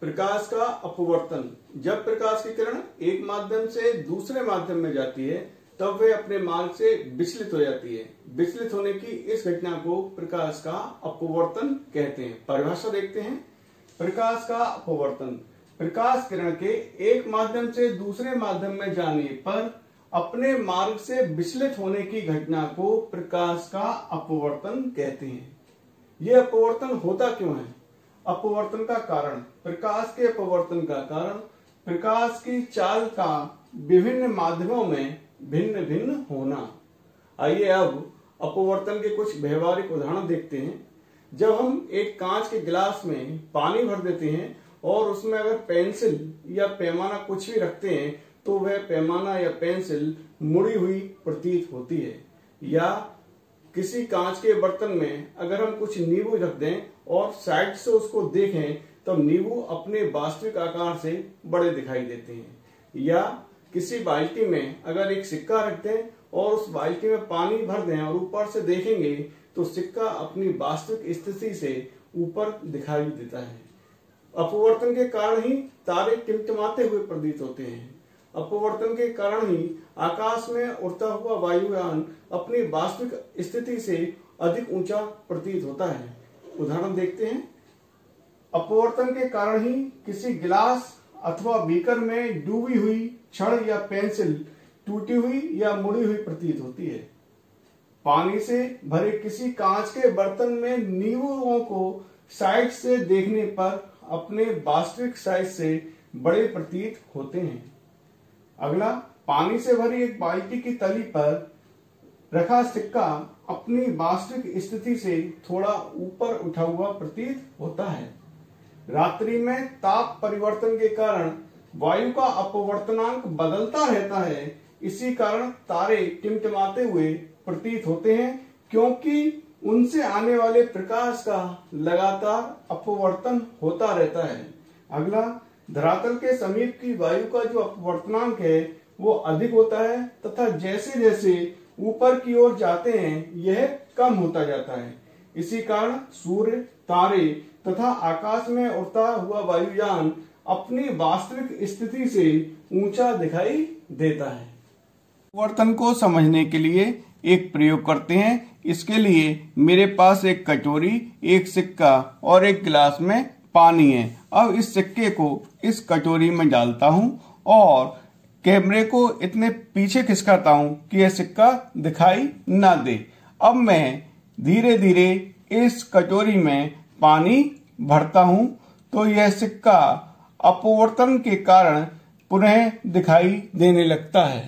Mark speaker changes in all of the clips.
Speaker 1: प्रकाश का अपवर्तन। जब प्रकाश की किरण एक माध्यम से दूसरे माध्यम में जाती है तब वे अपने मार्ग से विचलित हो जाती है। विचलित होने की इस घटना को प्रकाश का अपवर्तन कहते हैं। परिभाषा देखते हैं। प्रकाश का अपवर्तन प्रकाश किरण के एक माध्यम से दूसरे माध्यम में जाने पर अपने मार्ग से विचलित होने की घटना को प्रकाश का अपवर्तन कहते हैं। यह अपवर्तन होता क्यों है? अपवर्तन का कारण, प्रकाश के अपवर्तन का कारण प्रकाश की चाल का विभिन्न माध्यमों में भिन्न भिन्न होना। आइए अब अपवर्तन के कुछ व्यवहारिक उदाहरण देखते हैं। जब हम एक कांच के गिलास में पानी भर देते हैं और उसमें अगर पेंसिल या पैमाना कुछ भी रखते हैं तो वह पैमाना या पेंसिल मुड़ी हुई प्रतीत होती है। या किसी कांच के बर्तन में अगर हम कुछ नींबू रख दें और साइड से उसको देखें तो नींबू अपने वास्तविक आकार से बड़े दिखाई देते हैं। या किसी बाल्टी में अगर एक सिक्का रख दें और उस बाल्टी में पानी भर दें और ऊपर से देखेंगे तो सिक्का अपनी वास्तविक स्थिति से ऊपर दिखाई देता है। अपवर्तन के कारण ही तारे टिमटिमाते हुए प्रतीत होते हैं। अपवर्तन के कारण ही आकाश में उड़ता हुआ वायुयान अपनी वास्तविक स्थिति से अधिक ऊंचा प्रतीत होता है। उदाहरण देखते हैं। अपवर्तन के कारण ही किसी गिलास अथवा बीकर में डूबी हुई छड़ या पेंसिल टूटी हुई या मुड़ी हुई प्रतीत होती है। पानी से भरे किसी कांच के बर्तन में नींबुओं को साइड से देखने पर अपने वास्तविक साइज से बड़े प्रतीत होते हैं। अगला, पानी से भरी एक बाल्टी की तली पर रखा सिक्का अपनी वास्तविक स्थिति से थोड़ा ऊपर उठा हुआ प्रतीत होता है। रात्रि में ताप परिवर्तन के कारण वायु का अपवर्तनांक बदलता रहता है। इसी कारण तारे टिमटिमाते हुए प्रतीत होते हैं क्योंकि उनसे आने वाले प्रकाश का लगातार अपवर्तन होता रहता है। अगला, धरातल के समीप की वायु का जो अपवर्तनांक है वो अधिक होता है तथा जैसे जैसे ऊपर की ओर जाते हैं यह कम होता जाता है। इसी कारण सूर्य, तारे तथा आकाश में उड़ता हुआ वायुयान अपनी वास्तविक स्थिति से ऊंचा दिखाई देता है। अपवर्तन को समझने के लिए एक प्रयोग करते हैं। इसके लिए मेरे पास एक कटोरी, एक सिक्का और एक गिलास में पानी है। अब इस सिक्के को इस कटोरी में डालता हूं और कैमरे को इतने पीछे खिसकाता हूं कि यह सिक्का दिखाई ना दे। अब मैं धीरे धीरे इस कटोरी में पानी भरता हूं तो यह सिक्का अपवर्तन के कारण पुनः दिखाई देने लगता है।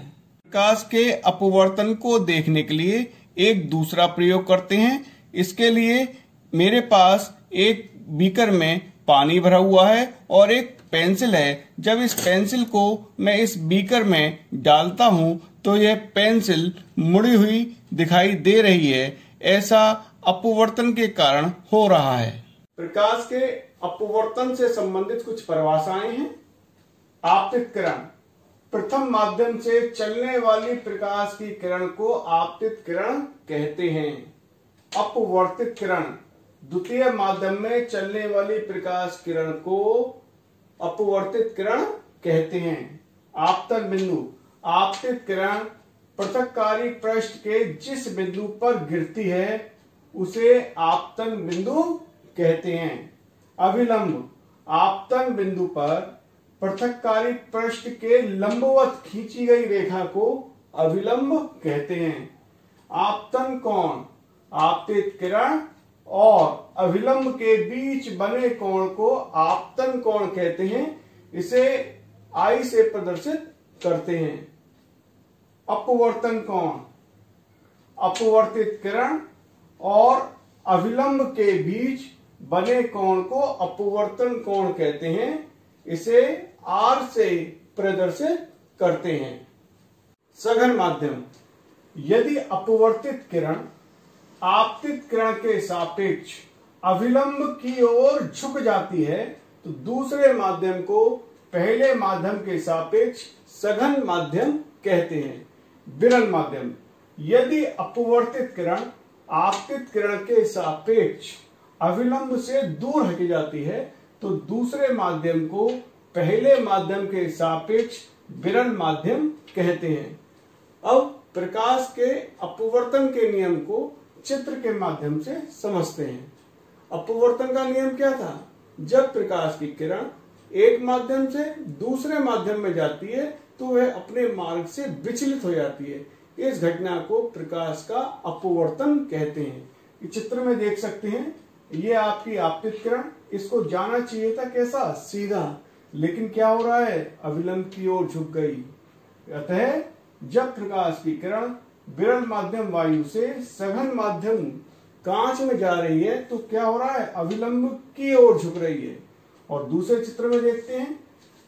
Speaker 1: प्रकाश के अपवर्तन को देखने के लिए एक दूसरा प्रयोग करते हैं। इसके लिए मेरे पास एक बीकर में पानी भरा हुआ है और एक पेंसिल है। जब इस पेंसिल को मैं इस बीकर में डालता हूं तो यह पेंसिल मुड़ी हुई दिखाई दे रही है। ऐसा अपवर्तन के कारण हो रहा है। प्रकाश के अपवर्तन से संबंधित कुछ परिभाषाएं हैं। आपतित किरण, प्रथम माध्यम से चलने वाली प्रकाश की किरण को आपतित किरण कहते हैं। अपवर्तित किरण, द्वितीय माध्यम में चलने वाली प्रकाश किरण को अपवर्तित किरण कहते हैं। आपतन बिंदु, आपतित किरण पृथक्कारी पृष्ठ के जिस बिंदु पर गिरती है उसे आपतन बिंदु कहते हैं। अभिलंब, आपतन बिंदु पर पृथक्कारी पृष्ठ के लंबवत खींची गई रेखा को अभिलंब कहते हैं। आपतन कोण, आपतित किरण और अभिलंब के बीच बने कोण को आपतन कोण कहते हैं। इसे आई से प्रदर्शित करते हैं। अपवर्तन कोण, अपवर्तित किरण और अभिलंब के बीच बने कोण को अपवर्तन कोण कहते हैं। इसे आर से प्रदर्शित करते हैं। सघन माध्यम, यदि अपवर्तित किरण आपतित किरण के सापेक्ष अभिलंब की ओर झुक जाती है तो दूसरे माध्यम को पहले माध्यम के सापेक्ष सघन माध्यम कहते हैं। विरल माध्यम, यदि अपवर्तित किरण आपतित किरण के सापेक्ष अभिलंब से दूर हट जाती है तो दूसरे माध्यम को पहले माध्यम के सापेक्ष विरल माध्यम कहते हैं। अब प्रकाश के अपवर्तन के नियम को चित्र के माध्यम से समझते हैं। अपवर्तन का नियम क्या था? जब प्रकाश की किरण एक माध्यम से दूसरे माध्यम में जाती है तो वह अपने मार्ग से विचलित हो जाती है। इस घटना को प्रकाश का अपवर्तन कहते हैं। इस चित्र में देख सकते हैं, ये आपकी आपतित किरण, इसको जाना चाहिए था कैसा? सीधा, लेकिन क्या हो रहा है? अविलंब की ओर झुक गई। अतः जब प्रकाश की किरण विरल माध्यम वायु से सघन माध्यम कांच में जा रही है तो क्या हो रहा है? अविलंब की ओर झुक रही है। और दूसरे चित्र में देखते हैं,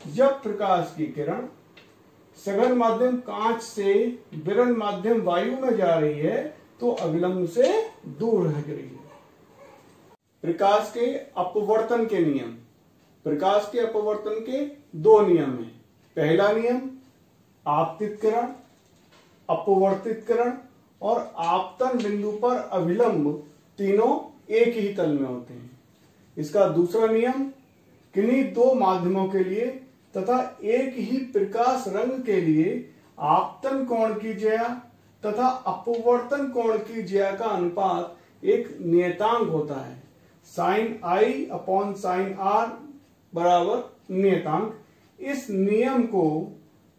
Speaker 1: जब प्रकाश की किरण सघन माध्यम कांच से विरल माध्यम वायु में जा रही है तो अविलंब से दूर रह रही है। प्रकाश के अपवर्तन के नियम। प्रकाश के अपवर्तन के दो नियम हैं। पहला नियम, आपतित किरण, अपवर्तित किरण और आपतन बिंदु पर अविलंब तीनों एक ही तल में होते हैं। इसका दूसरा नियम, किन्हीं दो माध्यमों के लिए तथा एक ही प्रकाश रंग के लिए आपतन कोण की ज्या तथा अपवर्तन कोण की ज्या का अनुपात एक नियतांक होता है। sin I upon sin R बराबर नियतांक। इस नियम को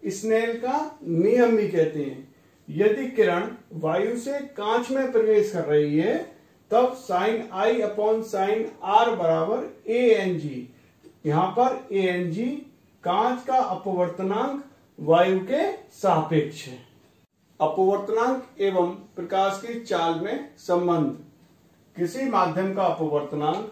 Speaker 1: स्नेल का नियम भी कहते हैं। यदि किरण वायु से कांच में प्रवेश कर रही है तब sin I upon sin R बराबर ANG। यहां पर ANG कांच का अपवर्तनांक वायु के सापेक्ष है। अपवर्तनांक एवं प्रकाश की चाल में संबंध। किसी माध्यम का अपवर्तनांक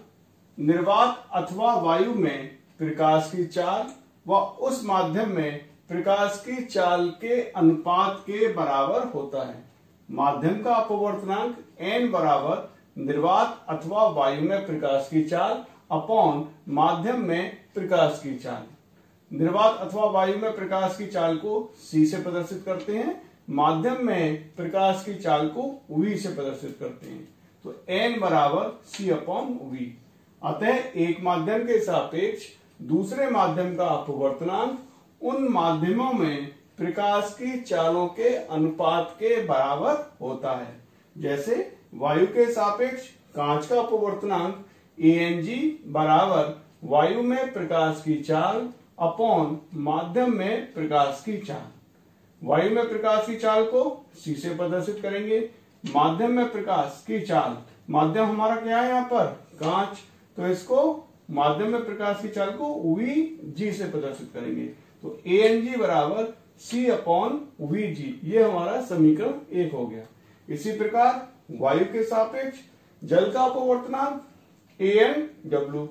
Speaker 1: निर्वात अथवा वायु में प्रकाश की चाल व उस माध्यम में प्रकाश की चाल के अनुपात के बराबर होता है। माध्यम का अपवर्तनांक n बराबर निर्वात अथवा वायु में प्रकाश की चाल अपॉन माध्यम में प्रकाश की चाल। निर्वात अथवा वायु में प्रकाश की चाल को c से प्रदर्शित करते हैं, माध्यम में प्रकाश की चाल को v से प्रदर्शित करते हैं। तो n बराबर c अपॉन v। अतः एक माध्यम के सापेक्ष दूसरे माध्यम का अपवर्तनांक उन माध्यमों में प्रकाश की चालों के अनुपात के बराबर होता है। जैसे वायु के सापेक्ष कांच का अपवर्तनांक ANG बराबर वायु में प्रकाश की चाल अपॉन माध्यम में प्रकाश की चाल। वायु में प्रकाश की चाल को c से प्रदर्शित करेंगे, माध्यम में प्रकाश की चाल, माध्यम हमारा क्या है यहाँ पर? कांच, तो इसको माध्यम में प्रकाश की चाल को VG से प्रदर्शित करेंगे। तो ANG बराबर C अपॉन VG, ये हमारा समीकरण 1 हो गया। इसी प्रकार वायु के सापेक्ष जल का अपवर्तनांक ANW,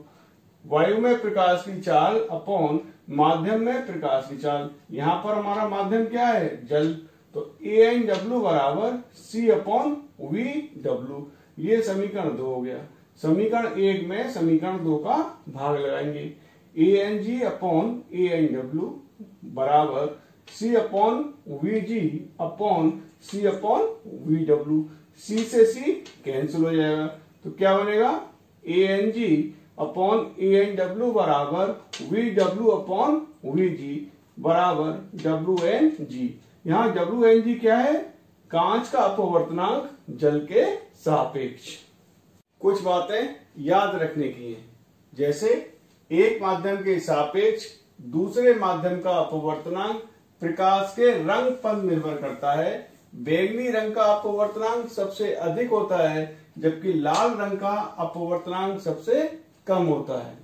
Speaker 1: वायु में प्रकाश की चाल अपॉन माध्यम में प्रकाश की चाल। यहां पर हमारा माध्यम क्या है? जल, तो ANW बराबर C अपॉन VW, ये समीकरण 2 हो गया। समीकरण 1 में समीकरण 2 का भाग लगाएंगे। ANG अपॉन ANW बराबर C upon VG upon C upon VW। C से C कैंसिल हो जाएगा, तो क्या बनेगा? ANG अपॉन ANW बराबर VW अपॉन VG बराबर WNG। यहाँ WNG क्या है? कांच का अपवर्तनांक जल के सापेक्ष। कुछ बातें याद रखने की हैं, जैसे एक माध्यम के सापेक्ष दूसरे माध्यम का अपवर्तनांक प्रकाश के रंग पर निर्भर करता है। बैंगनी रंग का अपवर्तनांक सबसे अधिक होता है जबकि लाल रंग का अपवर्तनांक सबसे कम होता है।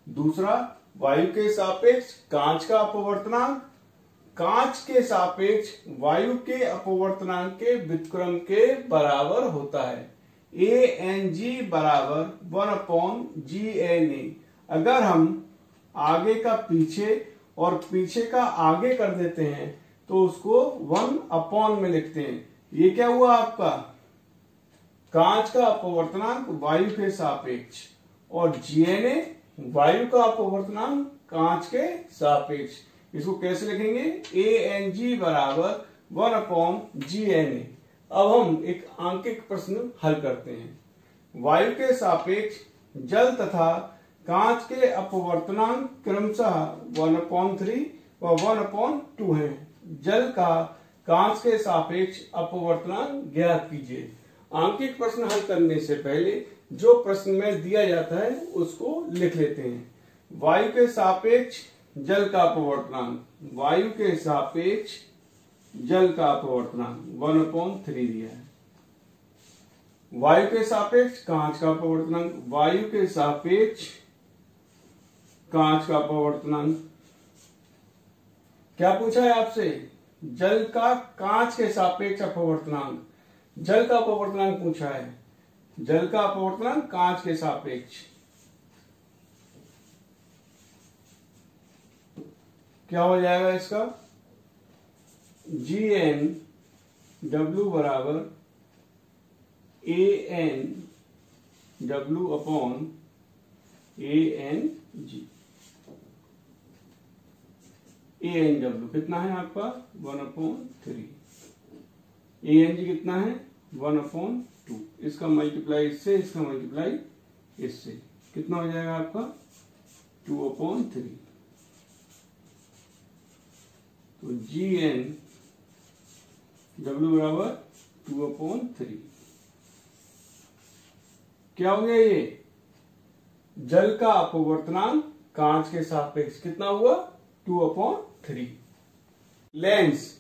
Speaker 1: दूसरा, वायु के सापेक्ष कांच का अपवर्तनांक कांच के सापेक्ष वायु के अपवर्तनांक के व्युत्क्रम के बराबर होता है। ANG बराबर 1/GNA। अगर हम आगे का पीछे और पीछे का आगे कर देते हैं तो उसको 1 में लिखते हैं। ये क्या हुआ आपका? कांच का अपवर्तनांक वायु के सापेक्ष और GNA वायु का अपवर्तनांक कांच के सापेक्ष। इसको कैसे लिखेंगे? ANG बराबर 1/GNA। अब हम एक आंकिक प्रश्न हल करते हैं। वायु के सापेक्ष जल तथा कांच के अपवर्तनांक क्रमशः 1/3 व 1/2 हैं। जल का कांच के सापेक्ष अपवर्तनांक ज्ञात कीजिए। आंकिक प्रश्न हल करने से पहले जो प्रश्न में दिया जाता है उसको लिख लेते हैं। वायु के सापेक्ष जल का अपवर्तनांक, वायु के सापेक्ष जल का अपवर्तनांक 1/3 दिया है। वायु के सापेक्ष कांच का अपवर्तनांक, वायु के सापेक्ष कांच का अपवर्तनांक। क्या पूछा है आपसे? जल का कांच के सापेक्ष अपवर्तनांक, जल का अपवर्तनांक पूछा है। जल का अपवर्तनांक कांच के सापेक्ष क्या हो जाएगा इसका? GN W बराबर AN W upon ANG। ANW कितना है आपका? 1/3। ANG कितना है? 1/2। इसका मल्टीप्लाई इससे, इसका मल्टीप्लाई इससे, कितना हो जाएगा आपका? 2/3। तो GN W बराबर 2/3। क्या हो गया ये? जल का अपवर्तनांक कांच के सापेक्ष कितना हुआ? 2/3। लेंस,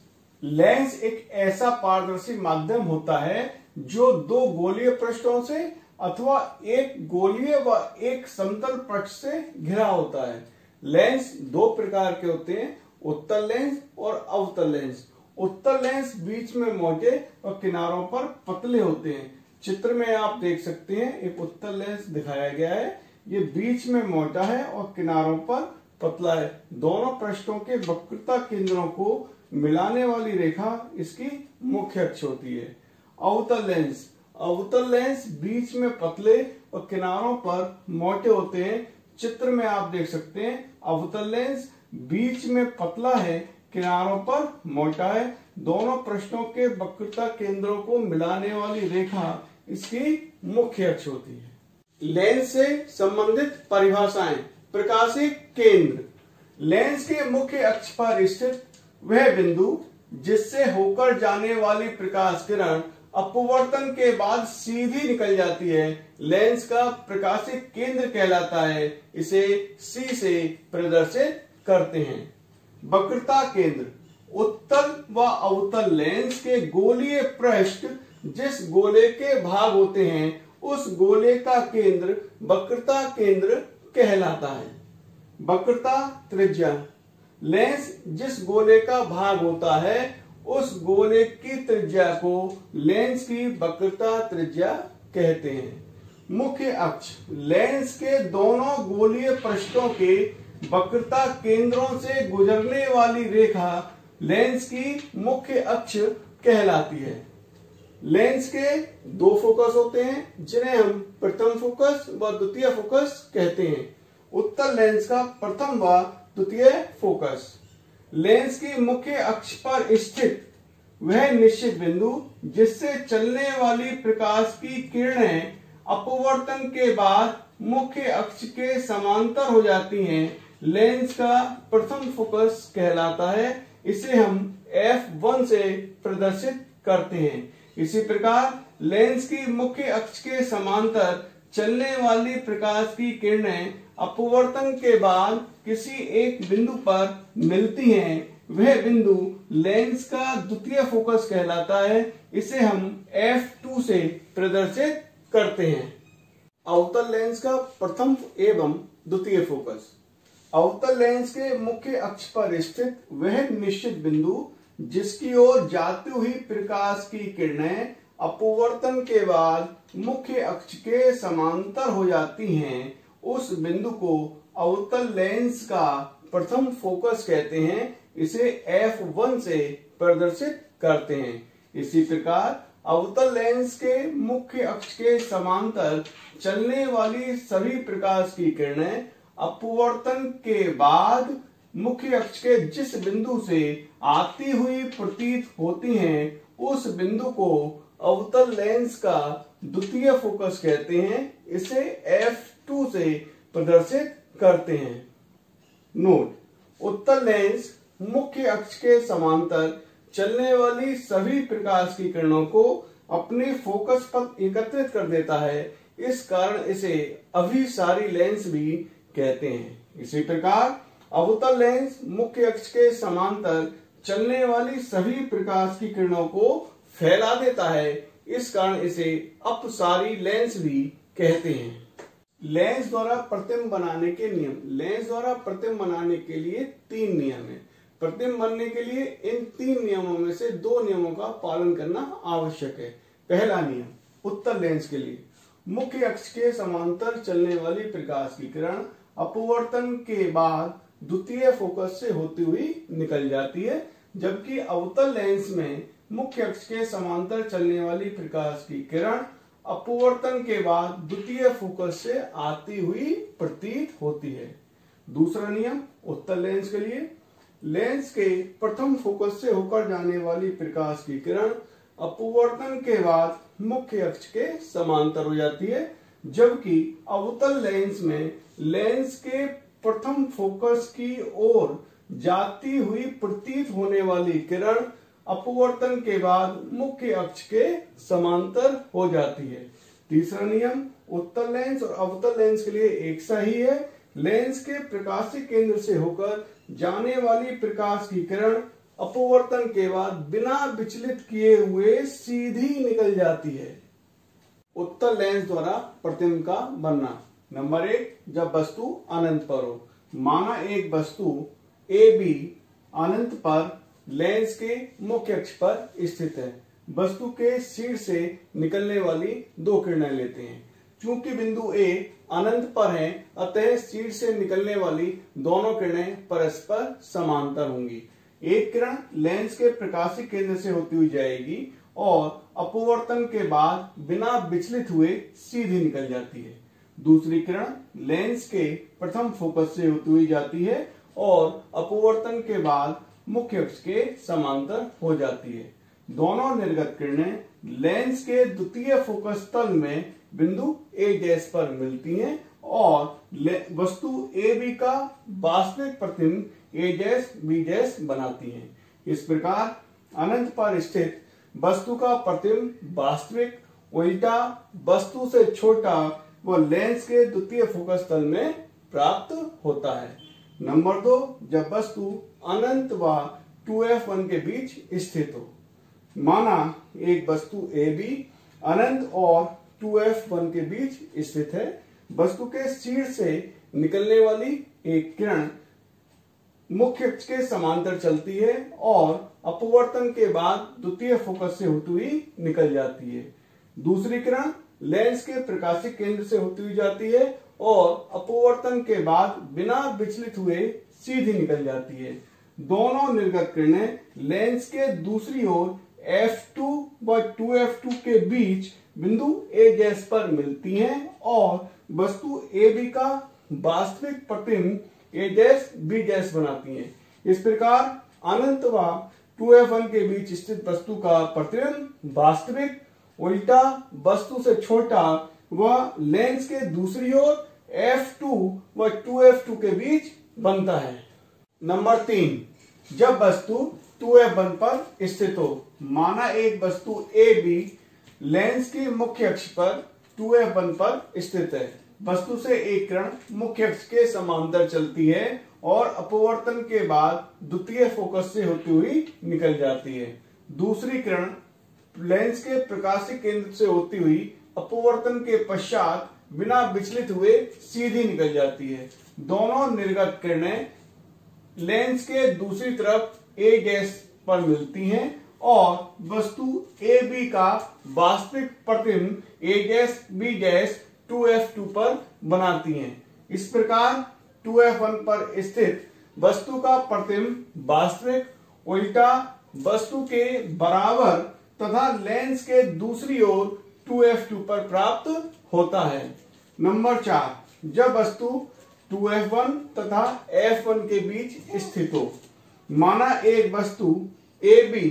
Speaker 1: लेंस एक ऐसा पारदर्शी माध्यम होता है जो दो गोलीय पृष्ठों से अथवा एक गोलीय व एक समतल पृष्ठ से घिरा होता है। लेंस दो प्रकार के होते हैं, उत्तल लेंस और अवतल लेंस। उत्तल लेंस बीच में मोटे और किनारों पर पतले होते हैं। चित्र में आप देख सकते हैं एक उत्तल लेंस दिखाया गया है। ये बीच में मोटा है और किनारों पर पतला है। दोनों पृष्ठों के वक्रता केंद्रों को मिलाने वाली रेखा इसकी मुख्य अक्ष होती है। अवतल लेंस, अवतल लेंस बीच में पतले और किनारों पर मोटे होते हैं। चित्र में आप देख सकते हैं अवतल लेंस बीच में पतला है, किनारों पर मोटा है। दोनों पृष्ठों के वक्रता केंद्रों को मिलाने वाली रेखा इसकी मुख्य अक्ष होती है। लेंस से संबंधित परिभाषाएं। प्रकाशिक केंद्र, लेंस के मुख्य अक्ष पर स्थित वह बिंदु जिससे होकर जाने वाली प्रकाश किरण अपवर्तन के बाद सीधी निकल जाती है, लेंस का प्रकाशिक केंद्र कहलाता है। इसे C से प्रदर्शित करते हैं। वक्रता केंद्र, उत्तल व अवतल लेंस के गोलीय पृष्ठ जिस गोले के भाग होते हैं उस गोले का केंद्र वक्रता केंद्र कहलाता है। वक्रता त्रिज्या, लेंस जिस गोले का भाग होता है उस गोले की त्रिज्या को लेंस की वक्रता त्रिज्या कहते हैं। मुख्य अक्ष, लेंस के दोनों गोलीय पृष्ठों के वक्रता केंद्रों से गुजरने वाली रेखा लेंस की मुख्य अक्ष कहलाती है। लेंस के दो फोकस होते हैं जिन्हें हम प्रथम फोकस व द्वितीय फोकस कहते हैं। उत्तल लेंस का प्रथम व द्वितीय फोकस। लेंस की मुख्य अक्ष पर स्थित वह निश्चित बिंदु जिससे चलने वाली प्रकाश की किरणें अपवर्तन के बाद मुख्य अक्ष के समांतर हो जाती हैं, लेंस का प्रथम फोकस कहलाता है। इसे हम F1 से प्रदर्शित करते हैं। इसी प्रकार लेंस की मुख्य अक्ष के समांतर चलने वाली प्रकाश की किरणें अपवर्तन के बाद किसी एक बिंदु पर मिलती हैं, वह बिंदु लेंस का द्वितीय फोकस कहलाता है। इसे हम F2 से प्रदर्शित करते हैं। अवतल लेंस का प्रथम एवं द्वितीय फोकस। अवतल लेंस के मुख्य अक्ष पर स्थित वह निश्चित बिंदु जिसकी ओर जाती हुई प्रकाश की किरणें अपवर्तन के बाद मुख्य अक्ष के समांतर हो जाती हैं, उस बिंदु को अवतल लेंस का प्रथम फोकस कहते हैं। इसे F1 से प्रदर्शित करते हैं। इसी प्रकार अवतल लेंस के मुख्य अक्ष के समांतर चलने वाली सभी प्रकाश की किरणें अपवर्तन के बाद मुख्य अक्ष के जिस बिंदु से आती हुई प्रतीत होती हैं, उस बिंदु को अवतल लेंस का द्वितीय फोकस कहते हैं। इसे F2 से प्रदर्शित करते हैं। नोट, उत्तल लेंस मुख्य अक्ष के समांतर चलने वाली सभी प्रकाश की किरणों को अपने फोकस पर एकत्रित कर देता है, इस कारण इसे अभिसारी लेंस भी कहते हैं। इसी प्रकार अवतल लेंस मुख्य अक्ष के समांतर चलने वाली सभी प्रकाश की किरणों को फैला देता है, इस कारण इसे अपसारी लेंस भी कहते हैं। लेंस द्वारा प्रतिबिंब बनाने के नियम। लेंस द्वारा प्रतिबिंब बनाने के लिए 3 नियम है। प्रतिबिंब बनने के लिए इन 3 नियमों में से 2 नियमों का पालन करना आवश्यक है। पहला नियम, उत्तल लेंस के लिए मुख्य अक्ष के समांतर चलने वाली प्रकाश की किरण अपवर्तन के बाद द्वितीय फोकस से होती हुई निकल जाती है, जबकि अवतल लेंस में मुख्य अक्ष के समांतर चलने वाली प्रकाश की किरण अपवर्तन के बाद द्वितीय फोकस से आती हुई प्रतीत होती है। दूसरा नियम उत्तल लेंस के लिए, लेंस के प्रथम फोकस से होकर जाने वाली प्रकाश की किरण अपवर्तन के बाद मुख्य अक्ष के समांतर हो जाती है, जबकि अवतल लेंस में लेंस के प्रथम फोकस की ओर जाती हुई प्रतीत होने वाली किरण अपवर्तन के बाद मुख्य अक्ष के समांतर हो जाती है। तीसरा नियम उत्तल लेंस और अवतल लेंस के लिए एक सा ही है। लेंस के प्रकाशीय केंद्र से होकर जाने वाली प्रकाश की किरण अपवर्तन के बाद बिना विचलित किए हुए सीधी निकल जाती है। उत्तल लेंस द्वारा प्रतिबिंब का बनना। नंबर 1, जब वस्तु अनंत पर हो। माना एक वस्तु AB अनंत पर लेंस के मुख्य अक्ष पर स्थित है। वस्तु के शीर्ष से निकलने वाली 2 किरणें लेते हैं। चूंकि बिंदु A अनंत पर है, अतः शीर्ष से निकलने वाली दोनों किरणें परस्पर समांतर होंगी। एक किरण लेंस के प्रकाशीय केंद्र से होती हुई जाएगी और अपवर्तन के बाद बिना विचलित हुए सीधी निकल जाती है। दूसरी किरण लेंस के प्रथम फोकस से होती हुई जाती है और अपवर्तन के बाद मुख्य अक्ष के समांतर हो जाती है। दोनों निर्गत किरणें लेंस के द्वितीय फोकस तल में बिंदु A' पर मिलती हैं और वस्तु AB का वास्तविक प्रतिबिंब A'B' बनाती हैं। इस प्रकार अनंत पर स्थित वस्तु का प्रतिबिंब वास्तविक उल्टा वस्तु से छोटा व लेंस के द्वितीय फोकस तल में प्राप्त होता है। नंबर 2, जब वस्तु अनंत व 2f1 के बीच स्थित हो। माना एक वस्तु AB अनंत और 2f1 के बीच स्थित है। वस्तु के शीर्ष से निकलने वाली एक किरण मुख्य अक्ष के समांतर चलती है और अपवर्तन के बाद द्वितीय फोकस से होती हुई निकल जाती है। दूसरी किरण लेंस के प्रकाशीय केंद्र से होती हुई जाती है और अपवर्तन के बाद बिना विचलित हुए सीधी निकल जाती है। दोनों निर्गत किरणें लेंस के दूसरी ओर f2 व 2f2 के बीच बिंदु A' पर मिलती हैं और वस्तु AB का वास्तविक प्रतिबिंब A'B' बनाती हैं। इस प्रकार अनंत व 2f1 के बीच स्थित वस्तु का प्रतिबिंब वास्तविक उल्टा वस्तु से छोटा व लेंस के दूसरी ओर f2 व 2f2 के बीच बनता है। नंबर 3, जब वस्तु 2f1 पर स्थित हो। माना एक वस्तु AB लेंस के मुख्य अक्ष पर 2f1 पर स्थित है। वस्तु से एक किरण मुख्य अक्ष के समांतर चलती है और अपवर्तन के बाद द्वितीय फोकस से होती हुई निकल जाती है। दूसरी किरण लेंस के प्रकाशीय केंद्र से होती हुई अपवर्तन के पश्चात बिना विचलित हुए सीधी निकल जाती है। दोनों निर्गत किरणें लेंस के दूसरी तरफ A' पर मिलती हैं और वस्तु AB का वास्तविक प्रतिबिंब A'B' 2f2 पर बनाती हैं। इस प्रकार 2f1 पर स्थित वस्तु का प्रतिबिंब वास्तविक उल्टा वस्तु के बराबर तथा लेंस के दूसरी ओर 2f2 पर प्राप्त होता है। नंबर 4, जब वस्तु 2f1 तथा f1 के बीच स्थित हो। माना एक वस्तु AB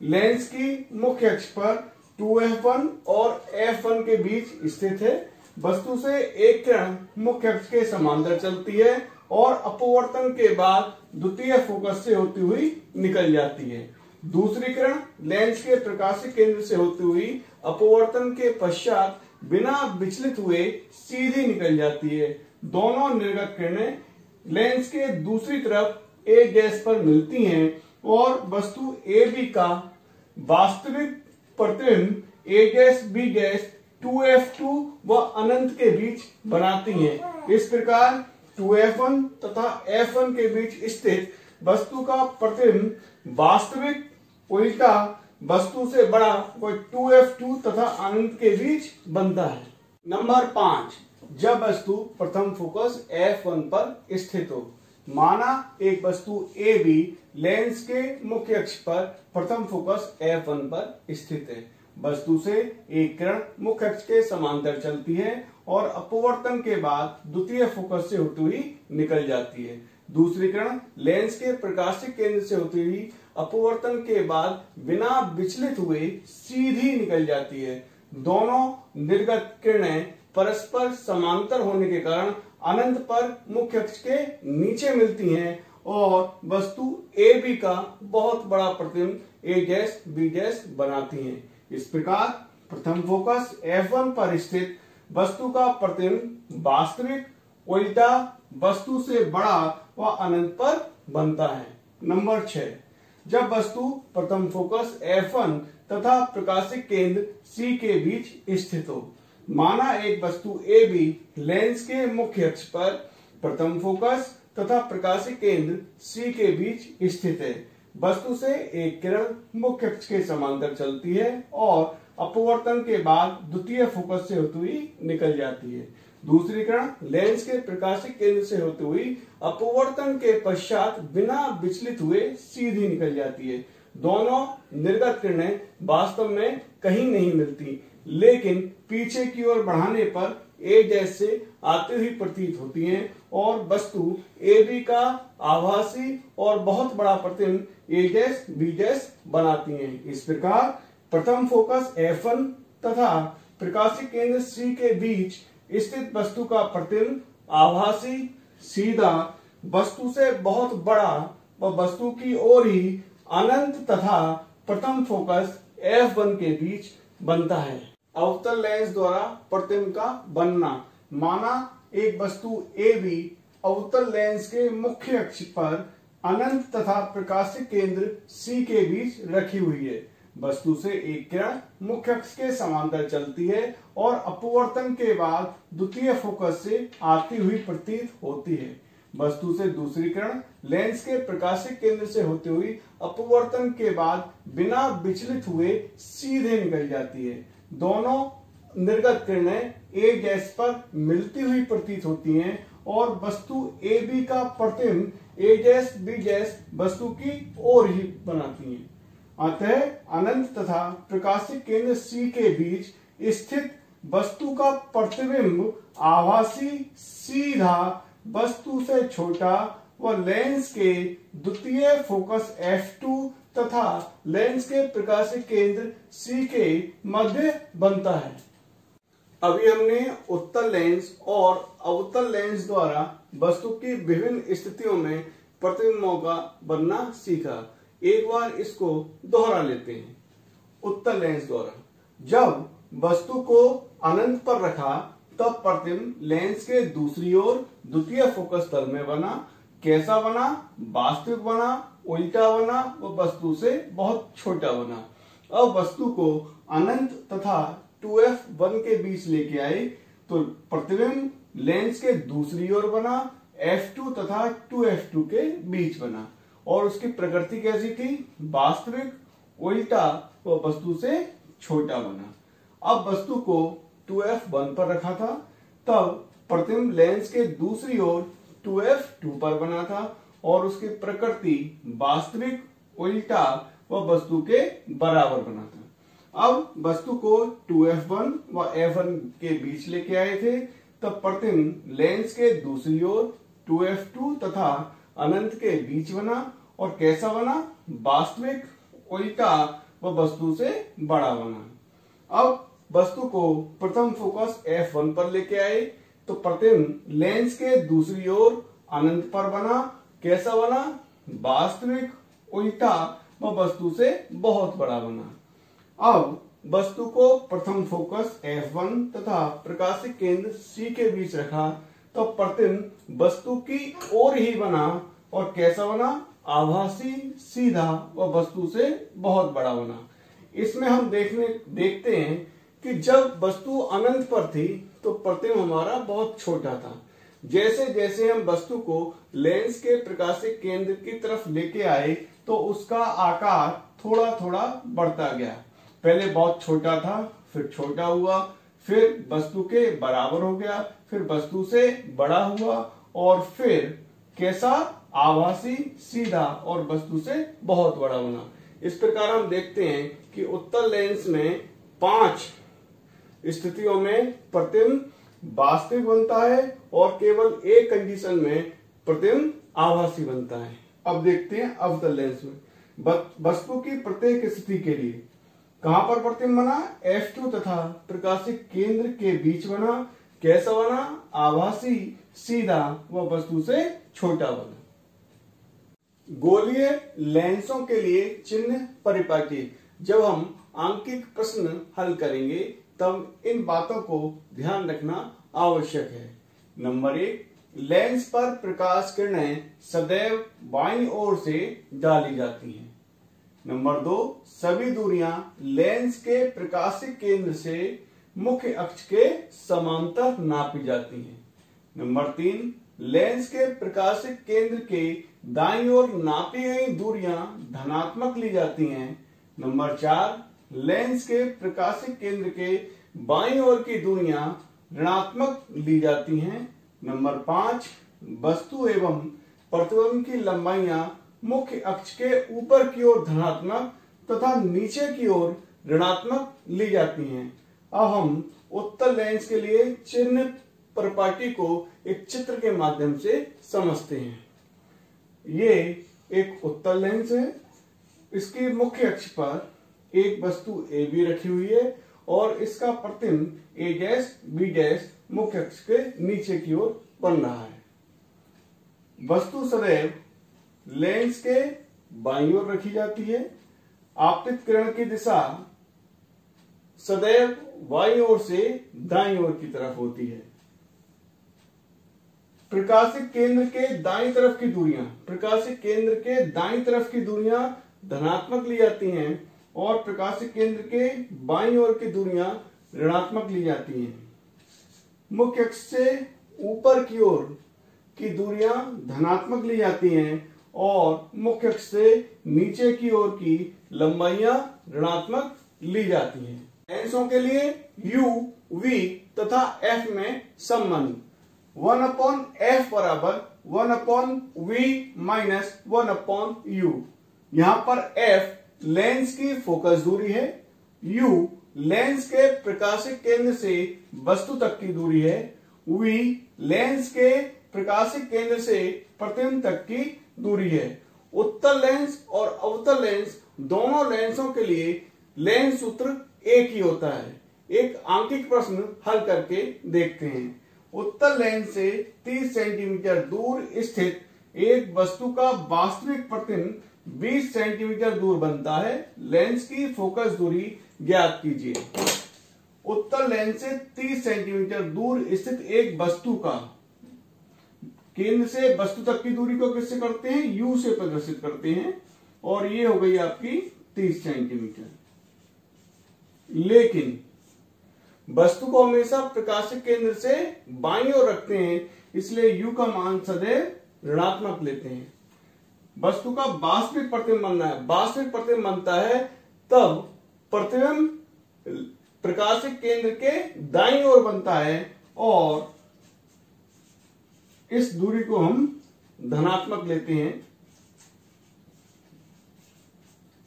Speaker 1: लेंस की मुख्य अक्ष पर 2f1 और f1 के बीच स्थित है। वस्तु से एक किरण मुख्य अक्ष के समांतर चलती है और अपवर्तन के बाद द्वितीय फोकस से होती हुई निकल जाती है। दूसरी किरण लेंस के प्रकाशिक केंद्र से होती हुई अपवर्तन के पश्चात बिना विचलित हुए सीधी निकल जाती है। दोनों निर्गत किरणें लेंस के दूसरी तरफ ए गैस पर मिलती हैं और वस्तु ए बी का वास्तविक प्रतिबिंब ए गैस बी गैस 2f2 व अनंत के बीच बनाती हैं। इस प्रकार 2f1 तथा f1 के बीच स्थित वस्तु का प्रतिबिंब वास्तविक उल्टा वस्तु से बड़ा व 2f2 तथा अनंत के बीच बनता है। नंबर 5, जब वस्तु प्रथम फोकस f1 पर स्थित हो। माना एक वस्तु ए बी लेंस के मुख्य अक्ष पर प्रथम फोकस f1 पर स्थित है। वस्तु से एक किरण मुख्य अक्ष के समांतर चलती है और अपवर्तन के बाद द्वितीय फोकस से होती हुई निकल जाती है। दूसरी किरण लेंस के प्रकाशिक केंद्र से होती हुई अपवर्तन के बाद बिना विचलित हुए सीधी निकल जाती है। दोनों निर्गत किरणें परस्पर समांतर होने के कारण अनंत पर मुख्य अक्ष के नीचे मिलती हैं और वस्तु ए बी का बहुत बड़ा प्रतिबिंब ए गैस बी गैस बनाती हैं। इस प्रकार प्रथम फोकस f1 पर स्थित वस्तु का प्रतिबिंब वास्तविक उल्टा वस्तु से बड़ा व अनंत पर बनता है। नंबर 6, जब वस्तु प्रथम फोकस f1 तथा प्रकाशिक केंद्र C के बीच स्थित हो। माना एक वस्तु ए बी लेंस के मुख्य अक्ष पर प्रथम फोकस तथा प्रकाशिक केंद्र C के बीच स्थित है। वस्तु से एक किरण मुख्य अक्ष के समांतर चलती है और अपवर्तन के बाद द्वितीय फोकस से होती हुई निकल जाती है। दूसरी किरण लेंस के प्रकाशिक केंद्र से होती हुई अपवर्तन के पश्चात बिना विचलित हुए सीधी निकल जाती है। दोनों निर्गत किरणें वास्तव में कहीं नहीं मिलती, लेकिन पीछे की ओर बढ़ाने पर ए गैस से आती हुई प्रतीत होती हैं और वस्तु ए बी का आभासी और बहुत बड़ा प्रतिबिंब ए गैस बी गैस बनाती हैं। इस प्रकार प्रथम फोकस f1 तथा प्रकाशिक केंद्र C के बीच स्थित वस्तु का प्रतिबिंब आभासी सीधा वस्तु से बहुत बड़ा व वस्तु की ओर ही अनंत तथा प्रथम फोकस f1 के बीच बनता है। अवतल लेंस द्वारा प्रतिबिंब का बनना। माना एक वस्तु ए बी अवतल लेंस के मुख्य अक्ष पर अनंत तथा प्रकाशिक केंद्र C के बीच रखी हुई है। वस्तु से एक किरण मुख्य अक्ष के समांतर चलती है और अपवर्तन के बाद द्वितीय फोकस से आती हुई प्रतीत होती है। वस्तु से दूसरी किरण लेंस के प्रकाशिक केंद्र से होती हुई अपवर्तन के बाद बिना विचलित हुए सीधे निकल जाती है। दोनों निर्गत किरणें ए गैस पर मिलती हुई प्रतीत होती हैं और वस्तु ए बी का प्रतिबिंब ए गैस बी गैस वस्तु की ओर ही बनाती हैं। अतः अनंत तथा प्रकाशिक केंद्र C के बीच स्थित वस्तु का प्रतिबिंब आभासी सीधा वस्तु से छोटा व लेंस के द्वितीय फोकस f2 तथा लेंस के प्रकाशिक केंद्र C के मध्य बनता है। अभी हमने उत्तल लेंस और अवतल लेंस द्वारा वस्तु की विभिन्न स्थितियों में प्रतिबिंबों का बनना सीखा। एक बार इसको दोहरा लेते हैं। उत्तल लेंस द्वारा जब वस्तु को अनंत पर रखा तब प्रतिबिंब लेंस के दूसरी ओर द्वितीय फोकस तल में बना। कैसा बना? वास्तविक बना, उल्टा बना व वस्तु से बहुत छोटा बना। अब वस्तु को अनंत तथा 2f1 के बीच लेके आए तो प्रतिबिंब लेंस के दूसरी ओर बना, f2 तथा 2f2 के बीच बना और उसकी प्रकृति कैसी थी? वास्तविक, उल्टा व वस्तु से छोटा बना। अब वस्तु को 2f1 पर रखा था तब प्रतिबिंब लेंस के दूसरी ओर 2f2 पर बना था और उसकी प्रकृति वास्तविक, उल्टा व वस्तु के बराबर बना था। अब वस्तु को 2f1 व f1 के बीच लेके आए थे तब प्रतिबिंब लेंस के दूसरी ओर 2f2 तथा अनंत के बीच बना और कैसा बना? वास्तविक, उल्टा व वस्तु से बड़ा बना। अब वस्तु को प्रथम फोकस F1 पर लेके आए तो प्रतिबिंब लेंस के दूसरी ओर अनंत पर बना। कैसा बना? वास्तविक, उल्टा व वस्तु से बहुत बड़ा बना। अब वस्तु को प्रथम फोकस F1 तथा प्रकाशिक केंद्र C के बीच रखा तो प्रतिबिंब वस्तु की ओर ही बना। और कैसा बना? आभासी, सीधा व वस्तु से बहुत बड़ा बना। इसमें हम देखते हैं कि जब वस्तु अनंत पर थी तो प्रतिबिंब हमारा बहुत छोटा था। जैसे जैसे हम वस्तु को लेंस के प्रकाशिक केंद्र की तरफ लेके आए तो उसका आकार थोड़ा थोड़ा बढ़ता गया। पहले बहुत छोटा था, फिर छोटा हुआ, फिर वस्तु के बराबर हो गया, फिर वस्तु से बड़ा हुआ और फिर कैसा? आभासी, सीधा और वस्तु से बहुत बड़ा बना। इस प्रकार हम देखते हैं कि उत्तल लेंस में 5 स्थितियों में प्रतिबिंब वास्तविक बनता है और केवल एक कंडीशन में प्रतिबिंब आभासी बनता है। अब देखते हैं अवतल लेंस में वस्तु की प्रत्येक स्थिति के लिए कहां पर प्रतिबिंब बना? F2 तथा प्रकाशिक केंद्र के बीच बना। कैसा बना? आभासी, सीधा व वस्तु से छोटा बना। गोलीय लेंसों के लिए चिन्ह परिपाटी। जब हम आंकिक प्रश्न हल करेंगे तब इन बातों को ध्यान रखना आवश्यक है। नंबर 1, लेंस पर प्रकाश किरणें सदैव बाईं ओर से डाली जाती हैं। नंबर 2, सभी दूरियां लेंस के प्रकाशिक केंद्र से मुख्य अक्ष के समांतर नापी जाती हैं। नंबर 3, लेंस के प्रकाशिक केंद्र के दाईं ओर नापी गई दूरियां धनात्मक ली जाती हैं। नंबर 4, लेंस के प्रकाशिक केंद्र के बाईं ओर की दूरियां ऋणात्मक ली जाती हैं। नंबर 5, वस्तु एवं प्रतिबिंब की लंबाइयां मुख्य अक्ष के ऊपर की ओर धनात्मक तथा नीचे की ओर ऋणात्मक ली जाती हैं। अब हम उत्तल लेंस के लिए चिन्ह परिपाटी को एक चित्र के माध्यम से समझते हैं। ये एक उत्तल लेंस है। इसकी मुख्य अक्ष पर एक वस्तु AB रखी हुई है और इसका प्रतिबिंब A' B' मुख्य अक्ष के नीचे की ओर बन रहा है। वस्तु सदैव लेंस के बाईं ओर रखी जाती है। आपतित किरण की दिशा सदैव बाईं ओर से दाईं ओर की तरफ होती है। प्रकाशिक केंद्र के दाईं तरफ की दूरियां धनात्मक ली जाती हैं और प्रकाशिक केंद्र के बाईं ओर की दूरियां ऋणात्मक ली जाती हैं। मुख्य अक्ष से ऊपर की ओर की दूरियां धनात्मक ली जाती हैं और मुख्य अक्ष से नीचे की ओर की लंबाइयां ऋणात्मक ली जाती हैं। लेंसों के लिए U, V तथा F में संबंध 1/f बराबर 1/v माइनस 1/u। यहां पर F लेंस की फोकस दूरी है, U लेंस के प्रकाशिक केंद्र से वस्तु तक की दूरी है, V लेंस के प्रकाशिक केंद्र से प्रतिबिंब तक की दूरी है। उत्तल लेंस और अवतल लेंस दोनों लेंसों के लिए लेंस सूत्र एक ही होता है। एक आंकिक प्रश्न हल करके देखते हैं। उत्तल लेंस से 30 सेंटीमीटर दूर स्थित एक वस्तु का वास्तविक प्रतिबिंब 20 सेंटीमीटर दूर बनता है। लेंस की फोकस दूरी ज्ञात कीजिए। उत्तल लेंस से 30 सेंटीमीटर दूर स्थित एक वस्तु का केंद्र से वस्तु तक की दूरी को किससे करते हैं? U से प्रदर्शित करते हैं और ये हो गई आपकी 30 सेंटीमीटर। लेकिन वस्तु को हमेशा प्रकाशिक केंद्र से बाईं ओर रखते हैं, इसलिए U का मान सदैव ऋणात्मक लेते हैं। वस्तु का वास्तविक प्रतिबिंब बनना है, वास्तविक प्रतिबिंब बनता है तब प्रतिबिंब प्रकाशिक केंद्र के दाईं ओर बनता है और इस दूरी को हम धनात्मक लेते हैं।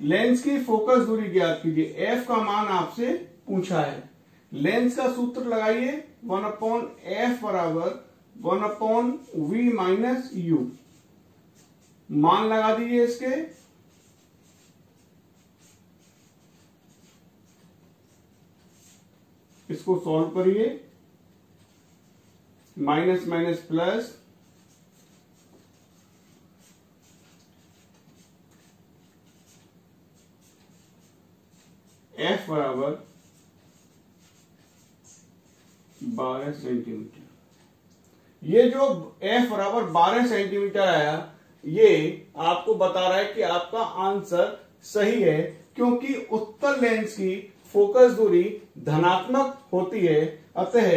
Speaker 1: लेंस की फोकस दूरी ज्ञात कीजिए। F का मान आपसे पूछा है। लेंस का सूत्र लगाइए 1/f बराबर 1/v माइनस u। मान लगा दीजिए इसके। इसको सॉल्व करिए, माइनस माइनस प्लस, एफ बराबर 12 सेंटीमीटर। ये जो एफ बराबर 12 सेंटीमीटर आया, ये आपको बता रहा है कि आपका आंसर सही है, क्योंकि उत्तल लेंस की फोकस दूरी धनात्मक होती है, अतः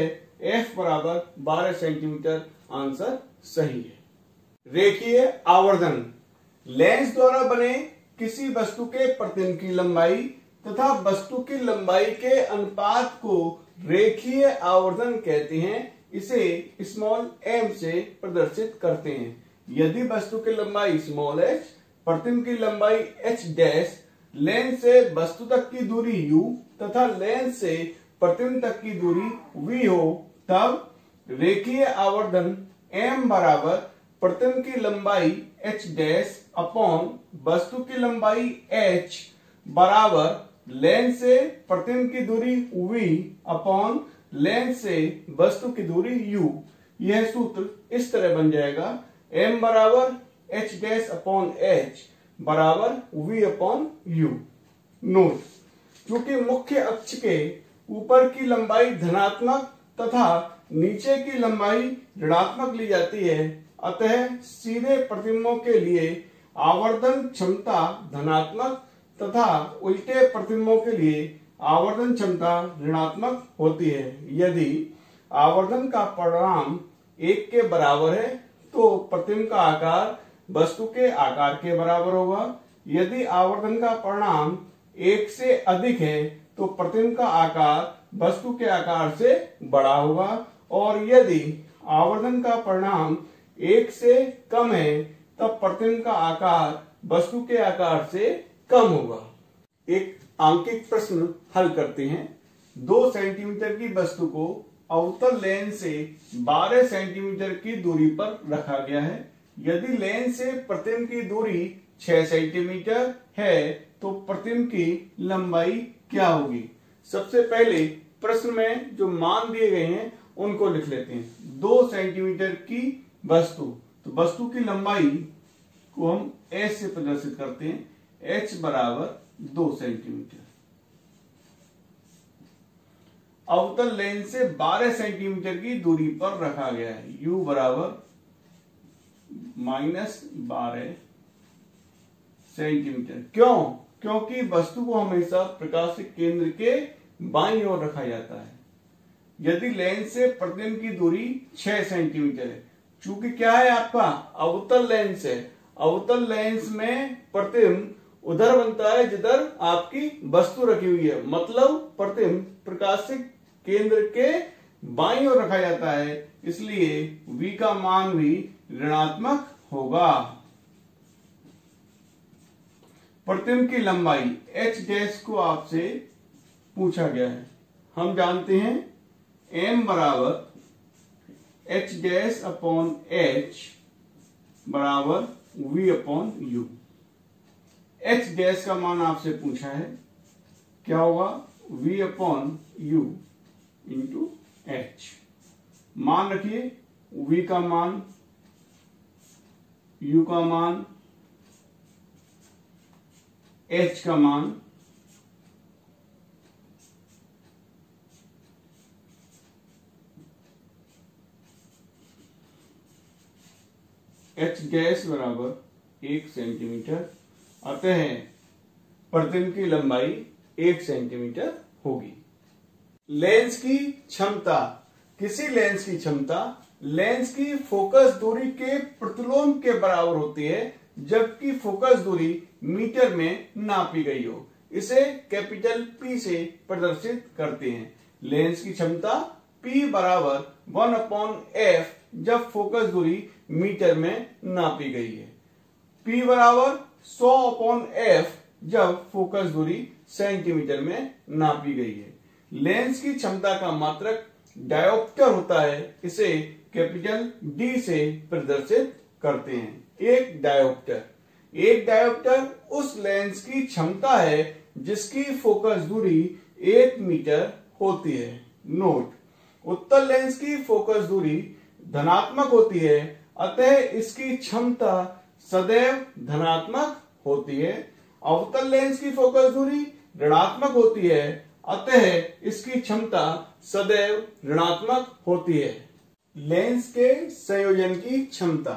Speaker 1: एफ बराबर 12 सेंटीमीटर आंसर सही है। रेखीय आवर्धन, लेंस द्वारा बने किसी वस्तु के प्रतिबिंब की लंबाई तथा वस्तु की लंबाई के अनुपात को रेखीय आवर्धन कहते हैं। इसे स्मॉल m से प्रदर्शित करते हैं। यदि वस्तु की लंबाई स्मॉल h, प्रतिबिंब की लंबाई h डैश, लेंस से वस्तु तक की दूरी u तथा लेंस से प्रतिबिंब तक की दूरी v हो, तब रेखीय आवर्धन m बराबर प्रतिबिंब की लंबाई h डैश अपॉन वस्तु की लंबाई h बराबर लेंस से प्रतिबिंब की दूरी v अपॉन लेंस से वस्तु की दूरी u। यह सूत्र इस तरह बन जाएगा, m बराबर h डैश अपॉन h बराबर v अपॉन u। नोट, क्योंकि मुख्य अक्ष के ऊपर की लंबाई धनात्मक तथा नीचे की लंबाई ऋणात्मक ली जाती है, अतः सीधे प्रतिबिंबों के लिए आवर्धन क्षमता धनात्मक तथा उल्टे प्रतिबिंबों के लिए आवर्धन क्षमता ऋणात्मक होती है। यदि आवर्धन का परिणाम 1 के बराबर है तो प्रतिबिंब का आकार वस्तु के आकार के बराबर होगा। यदि आवर्धन का परिणाम 1 से अधिक है तो प्रतिबिंब का आकार वस्तु के आकार से बड़ा होगा, और यदि आवर्धन का परिणाम 1 से कम है तब प्रतिबिंब का आकार वस्तु के आकार से कम होगा। एक आंकिक प्रश्न हल करते हैं। 2 सेंटीमीटर की वस्तु को अवतल लेंस से 12 सेंटीमीटर की दूरी पर रखा गया है। यदि लेंस से प्रतिबिंब की दूरी 6 सेंटीमीटर है तो प्रतिबिंब की लंबाई क्या होगी? सबसे पहले प्रश्न में जो मान दिए गए हैं उनको लिख लेते हैं। 2 सेंटीमीटर की वस्तु, तो वस्तु की लंबाई को हम h से प्रदर्शित करते हैं, h बराबर 2 सेंटीमीटर। अवतल लेंस से 12 सेंटीमीटर की दूरी पर रखा गया है, u बराबर -12 सेंटीमीटर। क्यों? क्योंकि वस्तु को हमेशा प्रकाश के केंद्र के बाईं ओर रखा जाता है। यदि लेंस से प्रतिबिंब की दूरी 6 सेंटीमीटर है, चूंकि क्या है आपका अवतल लेंस है, अवतल लेंस में प्रतिबिंब उधर बनता है जिधर आपकी वस्तु रखी हुई है, मतलब प्रतिबिंब प्रकाश के केंद्र के बाईं ओर रखा जाता है, इसलिए v का मान भी ऋणात्मक होगा। प्रतिबिंब की लंबाई h डैश को आपसे पूछा गया है। हम जानते हैं m बराबर h डैश अपॉन h बराबर v upon u। h dash का मान आपसे पूछा है, क्या होगा? v upon u into h। मान रखिए, v का मान, u का मान, h का मान। h डैश बराबर 1 सेंटीमीटर, अतः प्रतिबिंब की लंबाई 1 सेंटीमीटर होगी। लेंस की क्षमता, किसी लेंस की क्षमता लेंस की फोकस दूरी के प्रतिलोम के बराबर होती है, जबकि फोकस दूरी मीटर में नापी गई हो। इसे कैपिटल P से प्रदर्शित करते हैं। लेंस की क्षमता P बराबर 1/f जब फोकस दूरी मीटर में नापी गई है। P बराबर 100/f जब फोकस दूरी सेंटीमीटर में नापी गई है। लेंस की क्षमता का मात्रक डायोप्टर होता है, इसे कैपिटल D से प्रदर्शित करते हैं। एक डायोप्टर उस लेंस की क्षमता है जिसकी फोकस दूरी 1 मीटर होती है। नोट, उत्तल लेंस की फोकस दूरी धनात्मक होती है, अतः इसकी क्षमता सदैव धनात्मक होती है। अवतल लेंस की फोकस दूरी ऋणात्मक होती है, अतः इसकी क्षमता सदैव ऋणात्मक होती है। लेंस के संयोजन की क्षमता,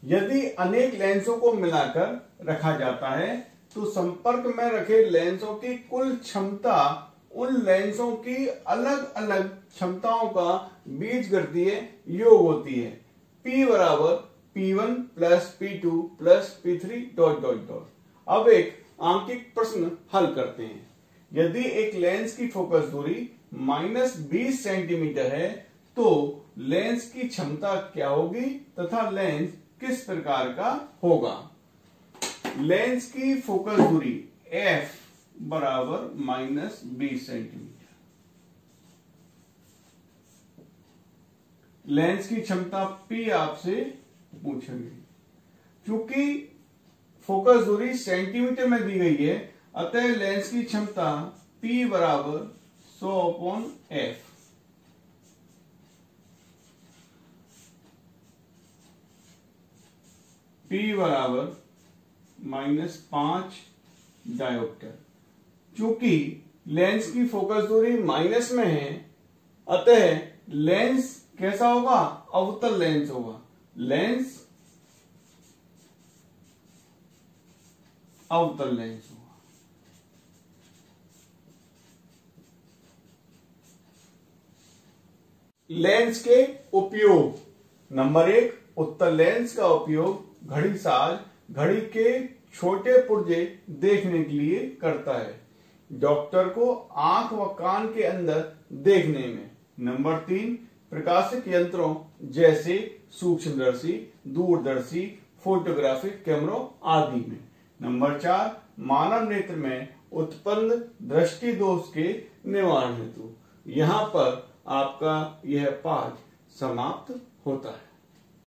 Speaker 1: यदि अनेक लेंसों को मिलाकर रखा जाता है तो संपर्क में रखे लेंसों की कुल क्षमता उन लेंसों की अलग अलग क्षमताओं का बीजगणितीय योग होती है। P बराबर P1 plus P2 plus P3 dot dot dot. अब एक आंकिक प्रश्न हल करते हैं। यदि एक लेंस की फोकस दूरी -20 सेंटीमीटर है तो लेंस की क्षमता क्या होगी तथा लेंस किस प्रकार का होगा। लेंस की फोकस दूरी f बराबर -20 सेंटीमीटर। लेंस की क्षमता P आपसे पूछेंगे। क्योंकि फोकस दूरी सेंटीमीटर में दी गई है, अतः लेंस की क्षमता P बराबर 100/f। P बराबर -5 डायोप्टर। चूंकि लेंस की फोकस दूरी माइनस में है, अतः लेंस कैसा होगा, अवतल लेंस होगा। लेंस अवतल लेंस होगा। लेंस के उपयोग, नंबर 1, उत्तल लेंस का उपयोग घड़ी साज घड़ी के छोटे पुर्जे देखने के लिए करता है, डॉक्टर को आंख व कान के अंदर देखने में। नंबर 3, प्रकाशिक यंत्रों जैसे सूक्ष्मदर्शी, दूरदर्शी, फोटोग्राफिक कैमरों आदि में। नंबर 4, मानव नेत्र में उत्पन्न दृष्टि दोष के निवारण हेतु। यहाँ पर आपका यह पाठ समाप्त होता है।